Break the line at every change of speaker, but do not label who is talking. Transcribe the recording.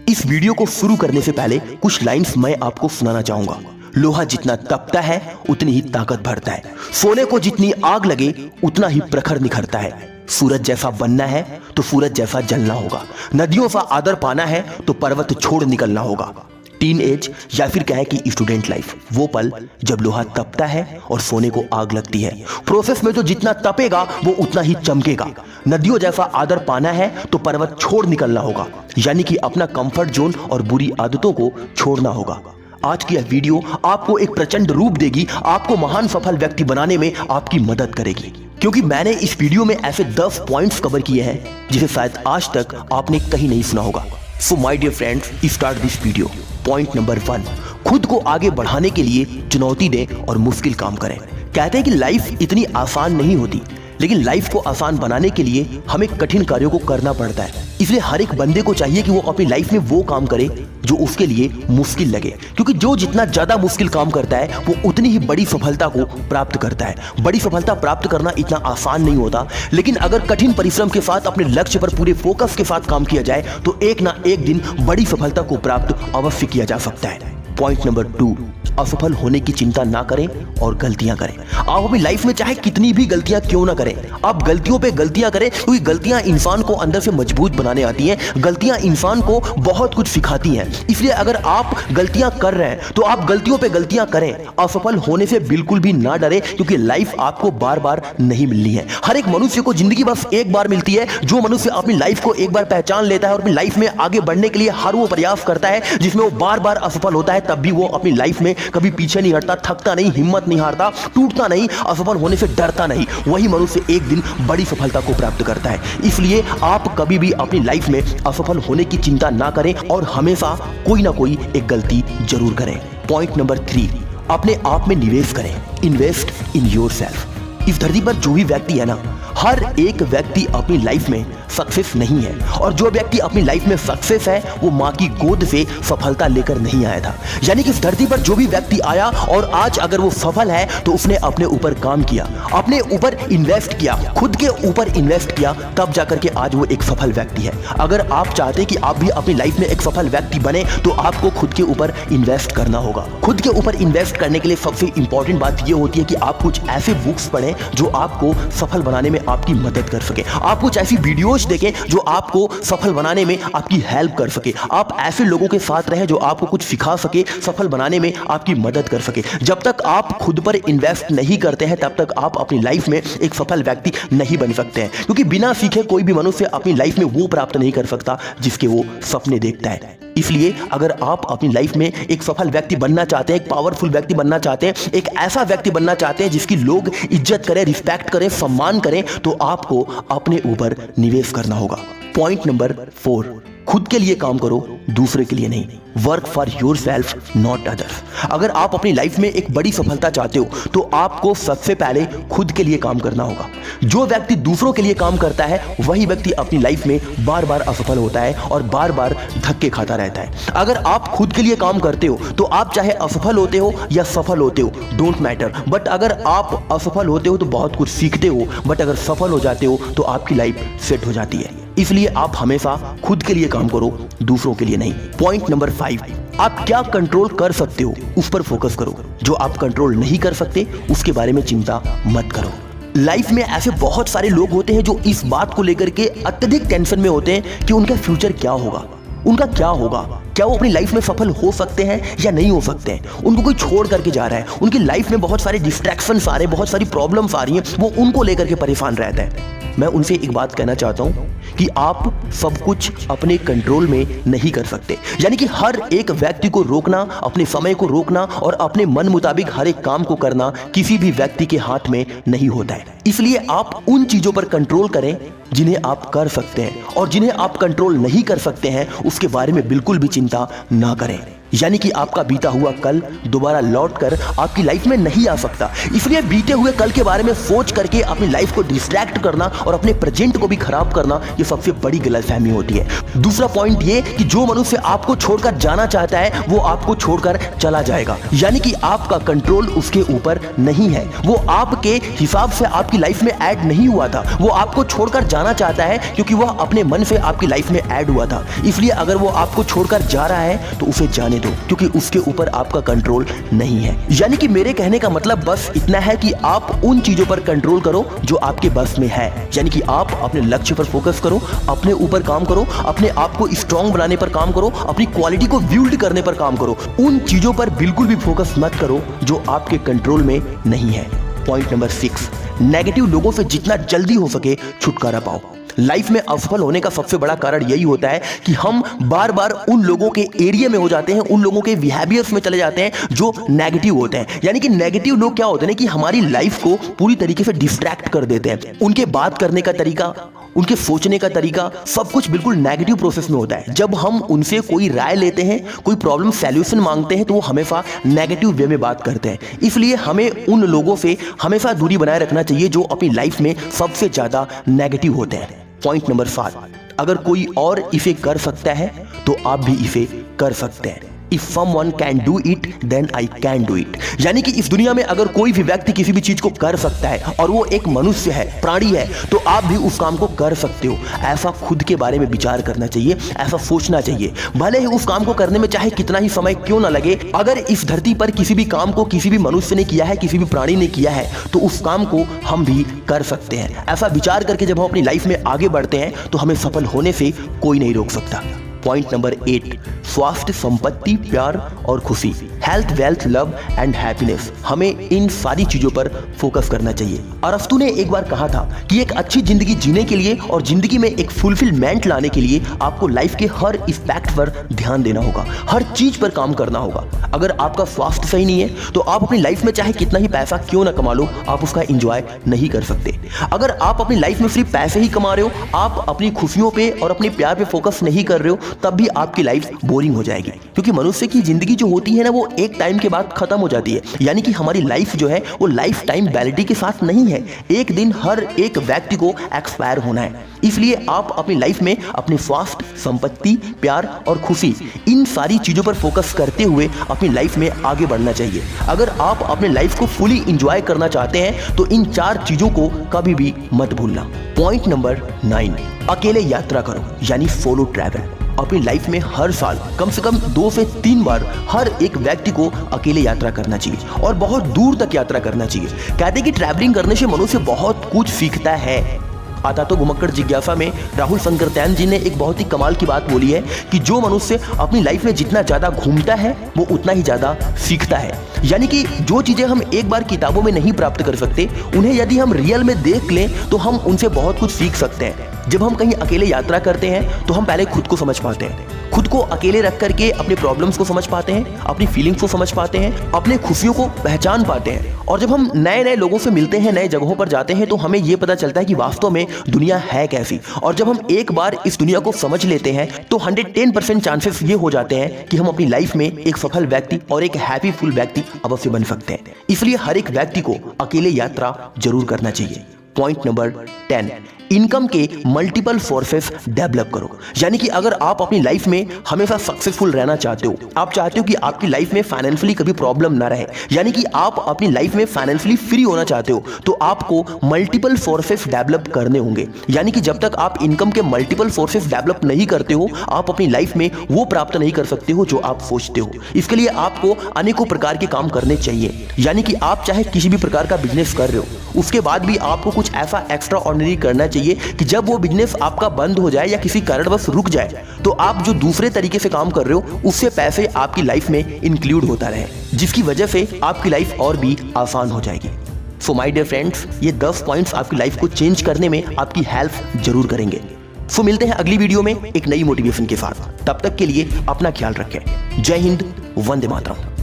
इस वीडियो को शुरू करने से पहले कुछ लाइन्स मैं आपको सुनाना चाहूंगा। लोहा जितना तपता है उतनी ही ताकत भरता है। सोने को जितनी आग लगे उतना ही प्रखर निखरता है। सूरज जैसा बनना है तो सूरज जैसा जलना होगा। नदियों सा आदर पाना है तो पर्वत छोड़ निकलना होगा। टीन एज या फिर क्या है कि स्टूडेंट लाइफ, वो पल जब लोहा तपता है और सोने को आग लगती है। प्रोसेस में तो जितना तपेगा वो उतना ही चमकेगा। नदियों जैसा आदर पाना है तो पर्वत छोड़ निकलना होगा, यानी कि अपना कंफर्ट जोन और बुरी आदतों को छोड़ना होगा। आज की यह वीडियो आपको एक प्रचंड रूप देगी, आपको महान सफल व्यक्ति बनाने में आपकी मदद करेगी, क्योंकि मैंने इस वीडियो में ऐसे 10 पॉइंट्स कवर किए हैं जिसे शायद आज तक आपने कहीं नहीं सुना होगा। So my dear friends, start this video. Point number 1, खुद को आगे बढ़ाने के लिए चुनौती दें और मुश्किल काम करें। कहते हैं कि लाइफ इतनी आसान नहीं होती, लेकिन लाइफ को आसान बनाने के लिए हमें कठिन कार्यों को करना पड़ता है। इसलिए हर एक बंदे को चाहिए कि वो अपनी लाइफ में वो काम करे जो उसके लिए मुश्किल लगे, क्योंकि जो जितना ज्यादा मुश्किल काम करता है वो उतनी ही बड़ी सफलता को प्राप्त करता है। बड़ी सफलता प्राप्त करना इतना आसान नहीं होता, लेकिन अगर कठिन परिश्रम के साथ अपने लक्ष्य पर पूरे फोकस के साथ काम किया जाए तो एक ना एक दिन बड़ी सफलता को प्राप्त अवश्य किया जा सकता है। पॉइंट नंबर 2, असफल होने की चिंता ना करें और गलतियां करें। आप अपनी लाइफ में चाहे कितनी भी गलतियां क्यों ना करें, आप गलतियों पे गलतियां करें, क्योंकि गलतियां इंसान को अंदर से मजबूत बनाने आती हैं। गलतियां इंसान को बहुत कुछ सिखाती हैं। इसलिए अगर आप गलतियां कर रहे हैं तो आप गलतियों पे गलतियां करें। असफल होने से बिल्कुल भी ना डरे, क्योंकि लाइफ आपको बार बार नहीं मिलनी है। हर एक मनुष्य को जिंदगी बस एक बार मिलती है। जो मनुष्य अपनी लाइफ को एक बार पहचान लेता है और अपनी लाइफ में आगे बढ़ने के लिए हर वो प्रयास करता है जिसमें वो बार बार असफल होता है, तब भी वो अपनी लाइफ में कभी पीछे नहीं हटता, थकता नहीं, हिम्मत नहीं हारता, टूटता नहीं, असफल होने से डरता नहीं, वही मनुष्य एक दिन बड़ी सफलता को प्राप्त करता है। इसलिए आप कभी भी अपनी लाइफ में असफल होने की चिंता ना करें और हमेशा कोई ना कोई एक गलती जरूर करें। पॉइंट नंबर 3, अपने आप में निवेश करें। Invest in yourself. इस धरती पर जो भी व्यक्ति है ना, हर एक व्यक्ति अपनी लाइफ में सक्सेस नहीं है, और जो व्यक्ति अपनी लाइफ में सक्सेस है वो माँ की गोद से सफलता लेकर नहीं आया था। यानी कि इस धरती पर जो भी व्यक्ति आया और आज अगर वो सफल है तो उसने अपने ऊपर काम किया, अपने ऊपर इन्वेस्ट किया, खुद के ऊपर इन्वेस्ट किया, तब जाकर के आज वो एक सफल व्यक्ति है। अगर आप चाहते हैं कि आप भी अपनी लाइफ में एक सफल व्यक्ति बने तो आपको खुद के ऊपर इन्वेस्ट करना होगा। खुद के ऊपर इन्वेस्ट करने के लिए सबसे इंपॉर्टेंट बात ये होती है कि आप कुछ ऐसे बुक्स पढ़ें जो आपको सफल बनाने में आपकी मदद कर सके। आप कुछ ऐसी वीडियोज देखें जो आपको सफल बनाने में आपकी हेल्प कर सके। आप ऐसे लोगों के साथ रहें जो आपको कुछ सिखा सके, सफल बनाने में आपकी मदद कर सके। जब तक आप खुद पर इन्वेस्ट नहीं करते हैं तब तक आप अपनी लाइफ में एक सफल व्यक्ति नहीं बन सकते हैं, क्योंकि बिना सीखे कोई भी मनुष्य अपनी लाइफ में वो प्राप्त नहीं कर सकता जिसके वो सपने देखता है। इसलिए अगर आप अपनी लाइफ में एक सफल व्यक्ति बनना चाहते हैं, एक पावरफुल व्यक्ति बनना चाहते हैं, एक ऐसा व्यक्ति बनना चाहते हैं जिसकी लोग इज्जत करें, रिस्पेक्ट करें, सम्मान करें, तो आपको अपने ऊपर निवेश करना होगा। पॉइंट नंबर 4, खुद के लिए काम करो, दूसरे के लिए नहीं। Work for yourself not others. अगर आप अपनी लाइफ में एक बड़ी सफलता चाहते हो तो आपको सबसे पहले खुद के लिए काम करना होगा। जो व्यक्ति दूसरों के लिए काम करता है वही व्यक्ति अपनी लाइफ में बार बार असफल होता है और बार बार धक्के खाता रहता है। अगर आप खुद के लिए काम करते हो तो आप चाहे असफल होते हो या सफल होते हो, डोंट मैटर, बट अगर आप असफल होते हो तो बहुत कुछ सीखते हो, बट अगर सफल हो जाते हो तो आपकी लाइफ सेट हो जाती है। इसलिए आप हमेशा खुद के लिए काम करो, दूसरों के लिए नहीं। पॉइंट नंबर 5, आप क्या कंट्रोल कर सकते हो उस पर फोकस करो। जो आप कंट्रोल नहीं कर सकते उसके बारे में चिंता मत करो। लाइफ में ऐसे बहुत सारे लोग होते हैं जो इस बात को लेकर के अत्यधिक टेंशन में होते हैं कि उनका फ्यूचर क्या होगा, उनका क्या होगा, क्या वो अपनी लाइफ में सफल हो सकते हैं या नहीं हो सकते हैं। उनको कोई छोड़ करके जा रहा है, उनकी लाइफ में बहुत सारे डिस्ट्रैक्शंस आ रहे हैं, बहुत सारी प्रॉब्लम्स आ रही हैं, वो उनको लेकर के परेशान रहते हैं। मैं उनसे एक बात कहना चाहता हूं कि आप सब कुछ अपने कंट्रोल में नहीं कर सकते। यानी कि हर एक व्यक्ति को रोकना, अपने समय को रोकना और अपने मन मुताबिक हर एक काम को करना किसी भी व्यक्ति के हाथ में नहीं होता है। इसलिए आप उन चीजों पर कंट्रोल करें जिन्हें आप कर सकते हैं, और जिन्हें आप कंट्रोल नहीं कर सकते हैं उसके बारे में बिल्कुल भी चिंता ना करें। यानी कि आपका बीता हुआ कल दोबारा लौटकर आपकी लाइफ में नहीं आ सकता। इसलिए बीते हुए कल के बारे में सोच करके अपनी लाइफ को डिस्ट्रैक्ट करना और अपने प्रेजेंट को भी खराब करना, ये सबसे बड़ी गलतफहमी होती है। दूसरा पॉइंट ये कि जो मनुष्य आपको छोड़कर जाना चाहता है वो आपको छोड़कर चला जाएगा, यानी कि आपका कंट्रोल उसके ऊपर नहीं है। वो आपके हिसाब से आपकी लाइफ में ऐड नहीं हुआ था, वो आपको छोड़कर जाना चाहता है क्योंकि वह अपने मन से आपकी लाइफ में ऐड हुआ था। इसलिए अगर वो आपको छोड़कर जा रहा है तो उसे जाने दो, क्योंकि उसके ऊपर आपका कंट्रोल नहीं है। यानी कि मेरे कहने का मतलब बस इतना है कि आप उन चीजों पर कंट्रोल करो जो आपके बस में है। यानी कि आप अपने लक्ष्य पर फोकस करो, अपने ऊपर काम करो, अपने आप को स्ट्रांग बनाने पर काम करो, अपनी क्वालिटी को बिल्ड करने पर काम करो। उन चीजों पर बिल्कुल भी फोकस मत करो जो आपके कंट्रोल में नहीं है। पॉइंट नंबर 6, नेगेटिव लोगों से जितना जल्दी हो सके छुटकारा पाओ। लाइफ में असफल होने का सबसे बड़ा कारण यही होता है कि हम बार बार उन लोगों के एरिया में हो जाते हैं, उन लोगों के बिहेवियर्स में चले जाते हैं जो नेगेटिव होते हैं। यानी कि नेगेटिव लोग क्या होते हैं कि हमारी लाइफ को पूरी तरीके से डिस्ट्रैक्ट कर देते हैं। उनके बात करने का तरीका, उनके सोचने का तरीका, सब कुछ बिल्कुल नेगेटिव प्रोसेस में होता है। जब हम उनसे कोई राय लेते हैं, कोई प्रॉब्लम सॉल्यूशन मांगते हैं, तो वो हमेशा नेगेटिव वे में बात करते हैं। इसलिए हमें उन लोगों से हमेशा दूरी बनाए रखना चाहिए जो अपनी लाइफ में सबसे ज्यादा नेगेटिव होते हैं। पॉइंट नंबर 7, अगर कोई और इसे कर सकता है तो आप भी इसे कर सकते हैं। If someone can do it, then I can do it। यानी कि इस दुनिया में अगर कोई भी व्यक्ति किसी भी चीज को कर सकता है और वो एक मनुष्य है, प्राणी है, तो आप भी उस काम को कर सकते हो। ऐसा खुद के बारे में विचार करना चाहिए, ऐसा सोचना चाहिए। भले ही उस काम को करने में चाहे कितना ही समय क्यों ना लगे, अगर इस धरती पर किसी भी काम को किसी भी मनुष्य ने किया है, किसी भी प्राणी ने किया है, तो उस काम को हम भी कर सकते हैं। ऐसा विचार करके जब हम अपनी लाइफ में आगे बढ़ते हैं तो हमें सफल होने से कोई नहीं रोक सकता। पॉइंट नंबर 8, स्वास्थ्य, संपत्ति, प्यार और खुशी, health, wealth, love and happiness. हमें इन सारी चीजों पर फोकस करना चाहिए। अरस्तु ने एक बार कहा था कि एक अच्छी जिंदगी जीने के लिए और जिंदगी में एक फुलफिलमेंट लाने के लिए आपको लाइफ के हर एस्पेक्ट पर ध्यान देना होगा, हर चीज पर काम करना होगा। अगर आपका स्वास्थ्य सही नहीं है तो आप अपनी लाइफ में चाहे कितना ही पैसा क्यों ना कमा लो, आप उसका एंजॉय नहीं कर सकते। अगर आप अपनी लाइफ में सिर्फ पैसे ही कमा रहे हो, आप अपनी खुशियों पे और अपने प्यार पे फोकस नहीं कर रहे हो, तब भी आपकी लाइफ बोरिंग हो जाएगी। क्योंकि मनुष्य की जिंदगी जो होती है ना, वो एक टाइम के बाद खत्म हो जाती है। यानी कि हमारी लाइफ जो है वो लाइफ टाइम वैलिडिटी के साथ नहीं है। एक दिन हर एक व्यक्ति को एक्सपायर होना है। इसलिए आप अपनी लाइफ में अपने स्वास्थ्य, संपत्ति, प्यार और खुशी, इन सारी चीजों पर फोकस करते हुए अपनी लाइफ में आगे बढ़ना चाहिए। अगर आप अपने लाइफ को फुली एंजॉय करना चाहते हैं तो इन 4 चीजों को कभी भी मत भूलना। पॉइंट नंबर 9, अकेले यात्रा करो, यानी सोलो ट्रैवल। अपनी लाइफ में हर साल कम से कम 2 से 3 बार हर एक व्यक्ति को अकेले यात्रा करना चाहिए और बहुत दूर तक यात्रा करना चाहिए। कहते हैं कि ट्रैवलिंग करने से मनुष्य बहुत कुछ सीखता है। आता तो घुमक्कड़ जिज्ञासा में राहुल शंकरत्यान जी ने एक बहुत ही कमाल की बात बोली है कि जो मनुष्य अपनी लाइफ में जितना ज्यादा घूमता है वो उतना ही ज्यादा सीखता है। यानी कि जो चीजें हम एक बार किताबों में नहीं प्राप्त कर सकते, उन्हें यदि हम रियल में देख लें तो हम उनसे बहुत कुछ सीख सकते हैं। जब हम कहीं अकेले यात्रा करते हैं तो हम पहले खुद को समझ पाते हैं, खुद को अकेले रख करके अपने प्रॉब्लम्स को समझ पाते हैं, अपनी फीलिंग्स को समझ पाते हैं, अपने खुशियों को पहचान पाते हैं। और जब हम नए नए लोगों से मिलते हैं, नए जगहों पर जाते हैं, तो हमें यह पता चलता है कि वास्तव में दुनिया है कैसी। और जब हम एक बार इस दुनिया को समझ लेते हैं तो 110% चांसेस ये हो जाते हैं कि हम अपनी लाइफ में एक सफल व्यक्ति और एक हैप्पीफुल व्यक्ति अवश्य बन सकते हैं। इसलिए हर एक व्यक्ति को अकेले यात्रा जरूर करना चाहिए। पॉइंट नंबर 10, इनकम के मल्टीपल सोर्सेस डेवलप करो। यानी कि अगर आप अपनी लाइफ में हमेशा सक्सेसफुल रहना चाहते हो, आप चाहते हो कि आपकी लाइफ में फाइनेंशियली कभी प्रॉब्लम ना रहे, यानी कि आप अपनी लाइफ में फाइनेंशियली फ्री होना चाहते हो, तो आपको मल्टीपल सोर्सेस डेवलप करने होंगे। यानी कि जब तक आप इनकम के मल्टीपल सोर्सेस डेवलप नहीं करते हो, आप अपनी लाइफ में वो प्राप्त नहीं कर सकते हो जो आप सोचते हो। इसके लिए आपको अनेकों प्रकार के काम करने चाहिए। यानी कि आप चाहे किसी भी प्रकार का बिजनेस कर रहे हो, उसके बाद भी आपको कुछ ऐसा एक्स्ट्रा ऑर्डिनरी करना चाहिए कि जब वो बिजनेस आपका बंद हो जाए या किसी कारणवश रुक जाए, तो आप जो दूसरे तरीके से काम कर रहे हो उससे पैसे आपकी लाइफ में इंक्लूड होता रहे, जिसकी वजह से आपकी लाइफ और भी आसान हो जाएगी। सो माय डियर फ्रेंड्स, ये 10 पॉइंट्स आपकी लाइफ को चेंज करने में आपकी हेल्प जरूर करेंगे। सो मिलते हैं अगली वीडियो में एक नई मोटिवेशन के साथ। तब तक के लिए अपना ख्याल रखें। जय हिंद, वंदे मातरम।